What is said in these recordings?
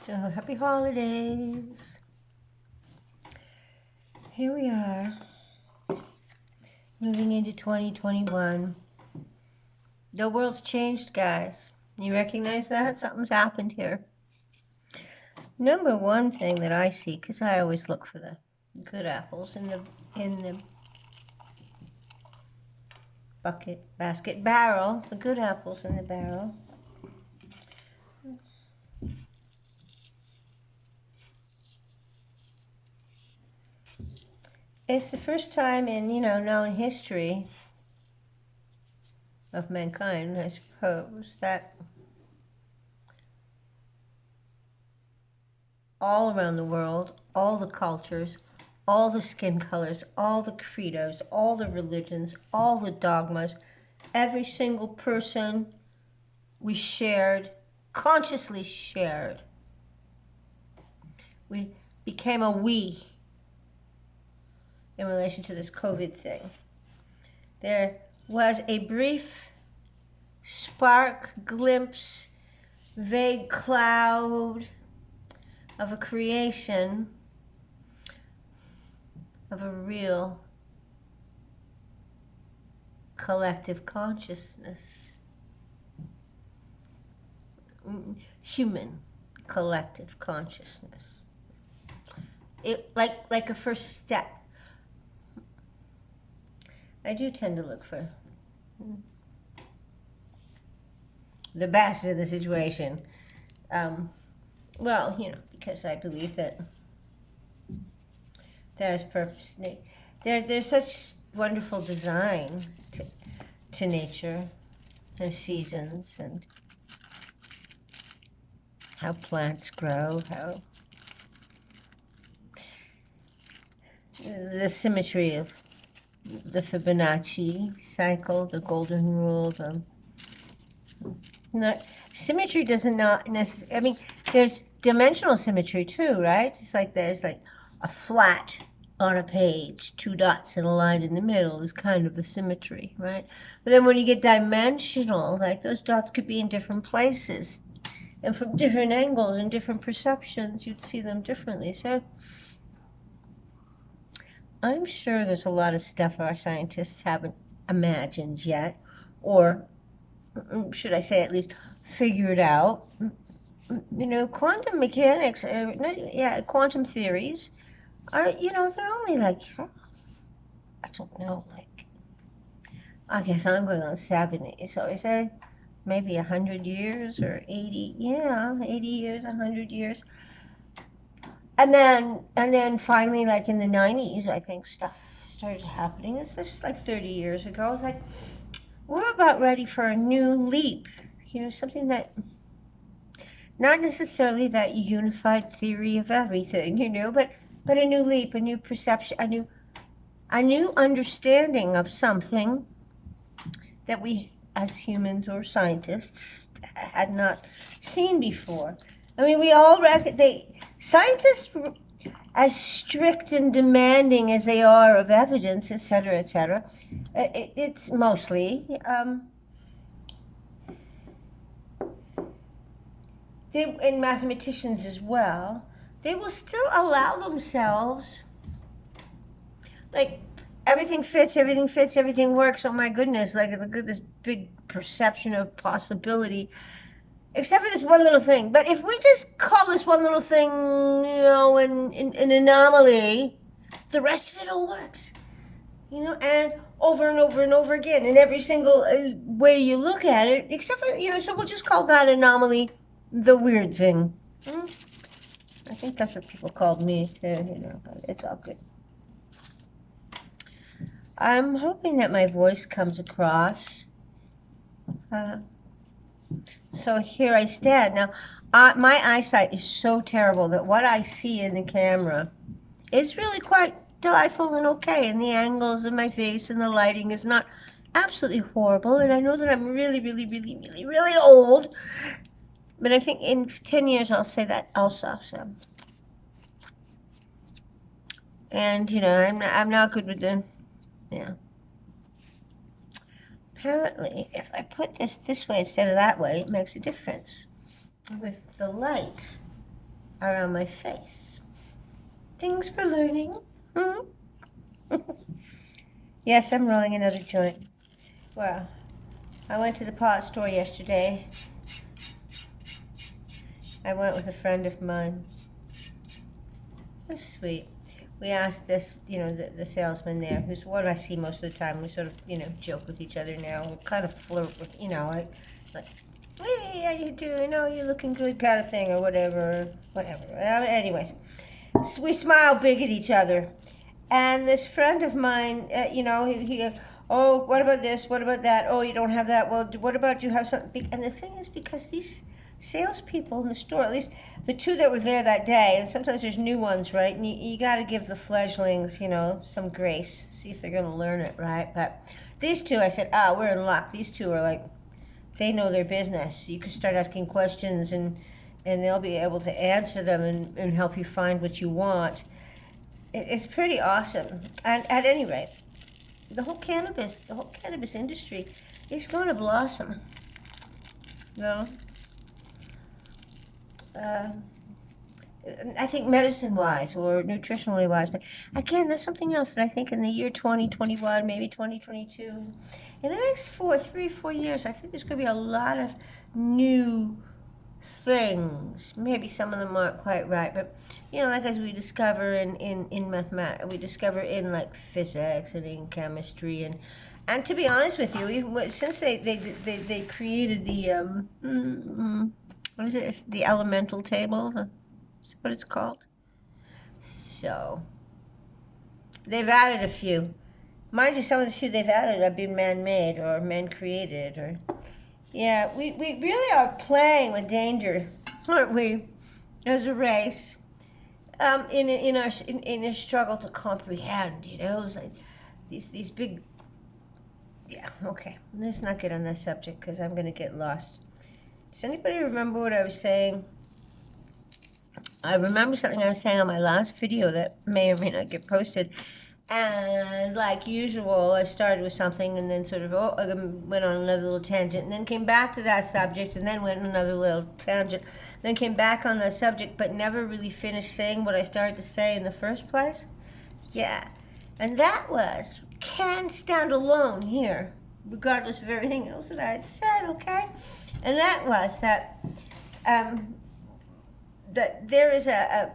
So happy holidays. Here we are, moving into 2021. The world's changed, guys. You recognize that? Something's happened here. Number one thing that I see, because I always look for the good apples in the bucket, basket, barrel, the good apples in the barrel. It's the first time in, known history of mankind, I suppose, that all around the world, all the cultures, all the skin colors, all the credos, all the religions, all the dogmas, every single person we shared, consciously shared. We became a we in relation to this COVID thing. There was a brief spark, glimpse, vague cloud of a creation of a real collective consciousness. Human collective consciousness. It like a first step. I do tend to look for the best in the situation. Well, because I believe that there's purpose. There's such wonderful design to nature and seasons and how plants grow, how the symmetry of the Fibonacci cycle, the golden rule, symmetry does not necessarily, I mean, there's dimensional symmetry too, right? It's like there's like a flat on a page, two dots and a line in the middle is kind of a symmetry, right? But then when you get dimensional, like those dots could be in different places and from different angles and different perceptions, you'd see them differently. So I'm sure there's a lot of stuff our scientists haven't imagined yet, or should I say at least figured out. Quantum mechanics, quantum theories are, they're only like, I don't know, I guess I'm going on 70, so I say maybe 100 years or 80 years, 100 years. And then finally, like in the 90s, I think stuff started happening. This is like 30 years ago. It's like, we're about ready for a new leap, something that, not necessarily that unified theory of everything, but a new leap, a new perception, a new understanding of something that we as humans or scientists had not seen before. I mean, we all scientists, as strict and demanding as they are of evidence, etc., it's mostly and mathematicians as well, they will still allow themselves, like, everything fits, everything works, oh my goodness, like, look at this big perception of possibility, except for this one little thing. But if we just call this one little thing, an anomaly, the rest of it all works, and over and over and over again, in every single way you look at it, except for, so we'll just call that anomaly the weird thing. I think that's what people called me, but it's all good. I'm hoping that my voice comes across. So here I stand. Now, my eyesight is so terrible that what I see in the camera is really quite delightful and okay, and the angles of my face and the lighting is not absolutely horrible, and I know that I'm really, really, really, really, really old, but I think in 10 years I'll say that also. So. And, I'm not good with the, Apparently, if I put this way instead of that way, it makes a difference with the light. around my face. Things for learning. Hmm? Yes, I'm rolling another joint. Well, I went to the pot store yesterday. I went with a friend of mine. It was sweet. We asked this, the salesman there, who's what I see most of the time. We sort of, joke with each other now. We kind of flirt with, like, hey, how you doing? Oh, you're looking good, kind of thing, or whatever. Anyways, so we smile big at each other. And this friend of mine, oh, what about this? What about that? Oh, you don't have that. Well, what about you have something? And the thing is, because these salespeople in the store, at least the two that were there that day, and sometimes there's new ones, right? And you got to give the fledglings, some grace, see if they're going to learn it, right? But these two, I said, we're in luck. These two are like, they know their business. You can start asking questions, and they'll be able to answer them and help you find what you want. It's pretty awesome. And at any rate, the whole cannabis industry is going to blossom. I think medicine-wise or nutritionally wise, but again, that's something else that I think in the year 2021, maybe 2022, in the next 3-4 years, I think there's going to be a lot of new things. Maybe some of them aren't quite right, but like as we discover in mathematics, we discover in like physics and in chemistry, and to be honest with you, even since they created the what is it? It's the elemental table. Is what it's called. So they've added a few. Mind you, some of the few they've added have been man-made or man-created, or yeah, we really are playing with danger, aren't we, as a race? In our struggle to comprehend, it's like these big. Yeah, okay. Let's not get on that subject because I'm going to get lost. Does anybody remember what I was saying? I remember something I was saying on my last video that may or may not get posted. And like usual, I started with something and then sort of I went on another little tangent and then came back to that subject and then went on another little tangent. Then came back on the subject but never really finished saying what I started to say in the first place. Yeah. And that was, can stand alone here, regardless of everything else that I had said, okay? And that was that that there is a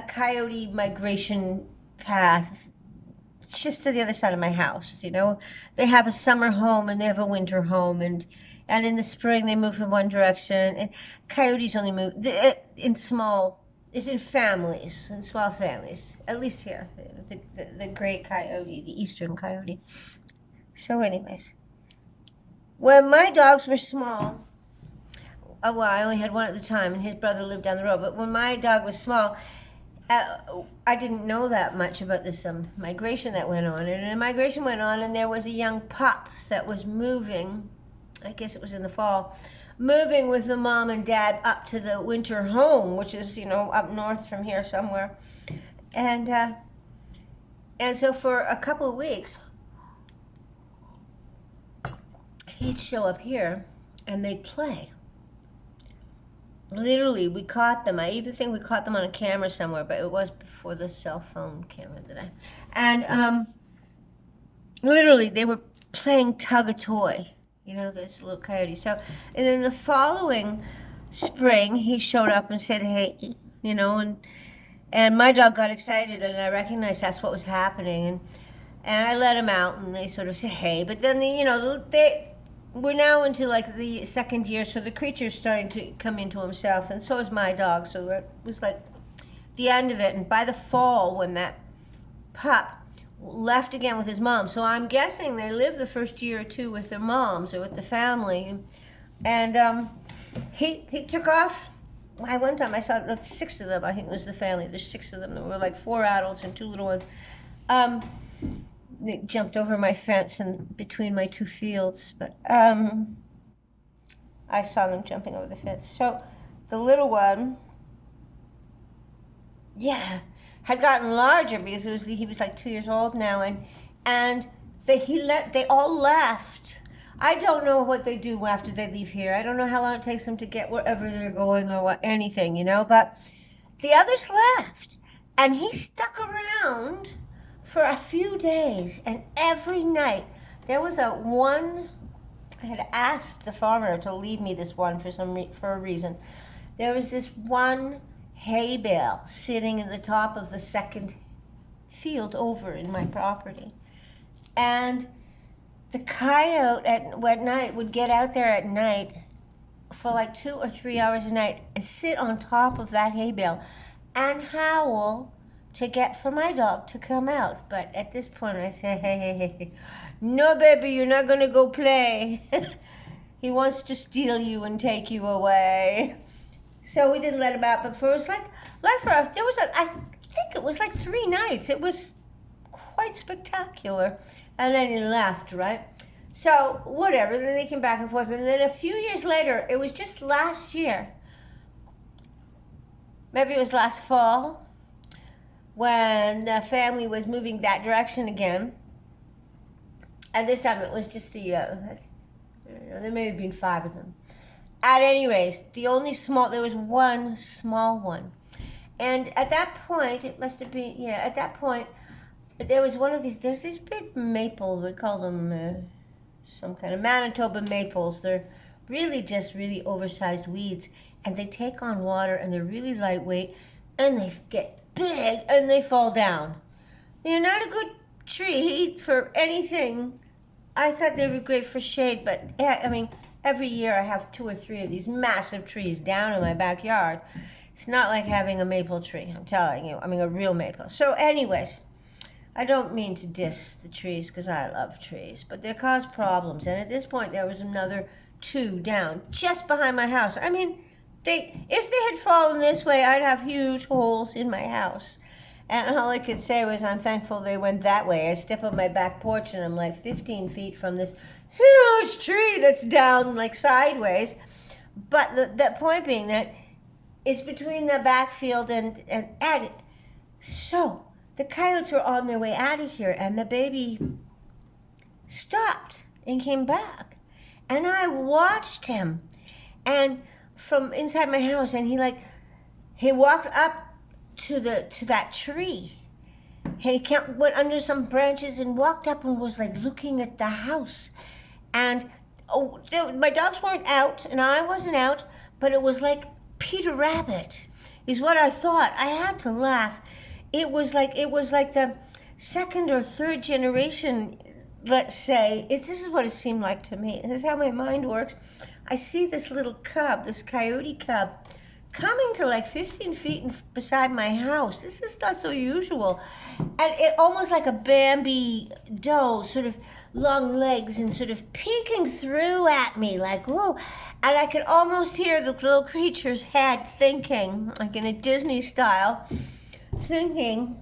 coyote migration path just to the other side of my house. They have a summer home and they have a winter home, and in the spring they move in one direction. And coyotes only move in small families, at least here, the great coyote, the eastern coyote. So anyways, when my dogs were small, well, I only had one at the time, and his brother lived down the road. But when my dog was small, I didn't know that much about this migration that went on. And a migration went on, and there was a young pup that was moving. I guess it was in the fall, moving with the mom and dad up to the winter home, which is up north from here somewhere. And so for a couple of weeks, he'd show up here, and they'd play. Literally, we caught them. I even think we caught them on a camera somewhere, but it was before the cell phone camera and literally, they were playing tug-of-toy, those little coyotes. So, and then the following spring, he showed up and said, hey, and my dog got excited, and I recognized that's what was happening, and I let him out, and they sort of said, hey, but then we're now into like the second year, so the creature's starting to come into himself, and so is my dog. So it was like the end of it. And by the fall, when that pup left again with his mom, so I'm guessing they lived the first year or two with their moms or with the family, and he took off. One time I saw 6 of them. I think it was the family. There's 6 of them. There were like 4 adults and 2 little ones. They jumped over my fence and between my 2 fields, but I saw them jumping over the fence. So the little one, had gotten larger because he was like 2 years old now, and they all left. I don't know what they do after they leave here. I don't know how long it takes them to get wherever they're going or anything, but the others left, and he stuck around for a few days, and every night there was I had asked the farmer to leave me this one for a reason. There was this one hay bale sitting in the top of the second field over in my property, and the coyote at night would get out there at night for like 2 or 3 hours a night and sit on top of that hay bale and howl to get for my dog to come out. But at this point I said, hey, no baby, you're not gonna go play. He wants to steal you and take you away. So we didn't let him out, but for it was I think it was like 3 nights. It was quite spectacular. And then he left, right? So whatever, then they came back and forth. And then a few years later, it was just last year, maybe it was last fall, when the family was moving that direction again. And this time it was just there may have been 5 of them. At any rate, there was one small one. And at that point, it must have been, at that point, there was there's these big maples, we call them some kind of Manitoba maples. They're really just really oversized weeds, and they take on water, and they're really lightweight, and they get big, and they fall down. They're not a good tree for anything. I thought they were great for shade, but I mean, every year I have 2 or 3 of these massive trees down in my backyard. It's not like having a maple tree, I'm telling you. I mean, a real maple. So anyways, I don't mean to diss the trees because I love trees, but they cause problems. And at this point, there was another 2 down just behind my house. I mean, if they had fallen this way, I'd have huge holes in my house. And all I could say was, I'm thankful they went that way. I step on my back porch and I'm like 15 feet from this huge tree that's down like sideways. But the point being that it's between the backfield and so the coyotes were on their way out of here, and the baby stopped and came back. And I watched him, and from inside my house, and he walked up to that tree. And he went under some branches and walked up and was like looking at the house. And my dogs weren't out, and I wasn't out, but it was like Peter Rabbit, is what I thought. I had to laugh. It was like the 2nd or 3rd generation, let's say. This is what it seemed like to me. This is how my mind works. I see this little cub, this coyote cub, coming to like 15 feet beside my house. This is not so usual. And it almost like a Bambi doe, sort of long legs and sort of peeking through at me like, whoa. And I could almost hear the little creature's head thinking, like in a Disney style, thinking,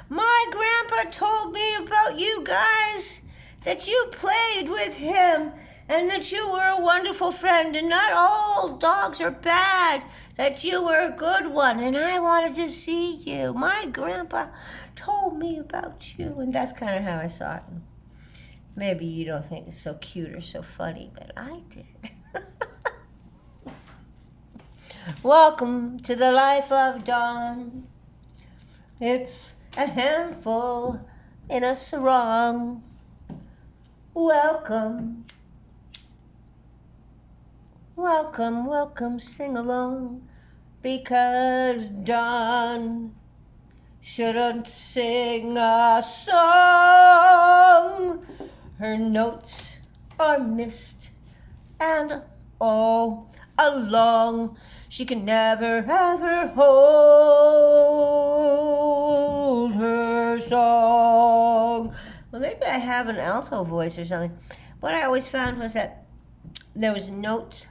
my grandpa told me about you guys, that you played with him, and that you were a wonderful friend, and not all dogs are bad, that you were a good one, and I wanted to see you. My grandpa told me about you. And that's kind of how I saw it. Maybe you don't think it's so cute or so funny, but I did. Welcome to the life of Dawn. It's a handful in a sarong. Welcome. Welcome, welcome, sing along, because Dawn shouldn't sing a song. Her notes are missed, and all along she can never ever hold her song. Well, maybe I have an alto voice or something. What I always found was that there was notes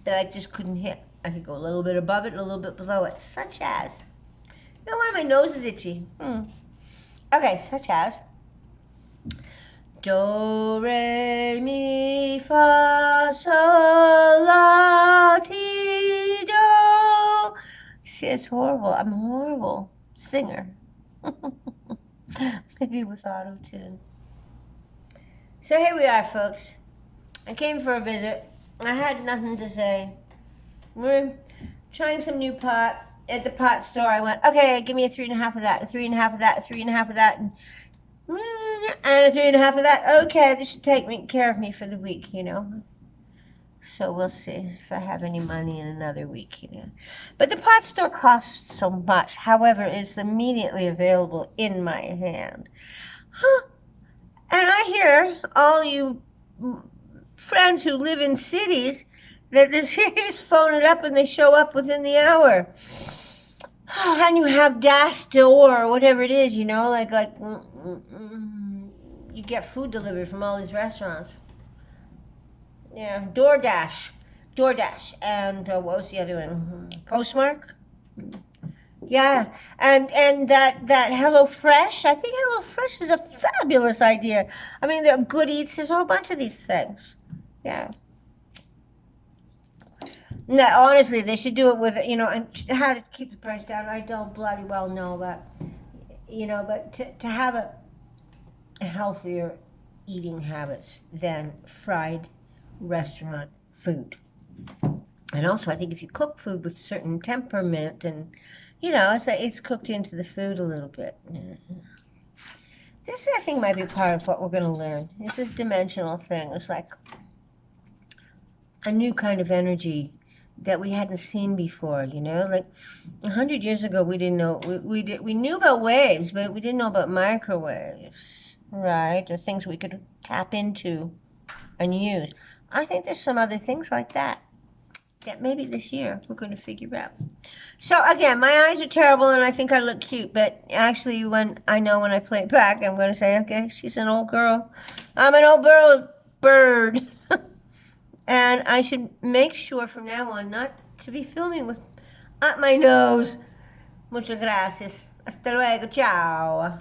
that I just couldn't hit. I could go a little bit above it, a little bit below it, such as, you know why my nose is itchy? Okay, such as, do, re, mi, fa, sol, la, ti, do. See, it's horrible. I'm a horrible singer. Maybe with auto-tune. So here we are, folks. I came for a visit. I had nothing to say. We're trying some new pot. at the pot store, I went, okay, give me a 3.5 of that, a 3.5 of that, a 3.5 of that, and a 3.5 of that. Okay, this should take care of me for the week, you know. So we'll see if I have any money in another week, you know. But the pot store costs so much. However, it's immediately available in my hand. Huh. And I hear all you friends who live in cities that the cities phone it up and they show up within the hour. And you have dash door or whatever it is, you know, you get food delivered from all these restaurants. Yeah, DoorDash, and what was the other one? Postmark. Yeah, and that HelloFresh. I think HelloFresh is a fabulous idea. I mean, the Good Eats. There's a whole bunch of these things. Yeah. No, honestly, they should do it with, you know, and how to keep the price down. I don't bloody well know, but you know, but to have a healthier eating habits than fried restaurant food. And also, I think if you cook food with certain temperament and, you know, it's cooked into the food a little bit. This, I think, might be part of what we're going to learn. It's this dimensional thing. It's like a new kind of energy that we hadn't seen before, you know? Like 100 years ago, we didn't know, we knew about waves, but we didn't know about microwaves, right? Or things we could tap into and use. I think there's some other things like that maybe this year we're going to figure out. So again, my eyes are terrible and I think I look cute, but actually when I play it back, I'm going to say, okay, she's an old girl. I'm an old bird. And I should make sure from now on not to be filming with up my nose. Muchas gracias. Hasta luego. Ciao.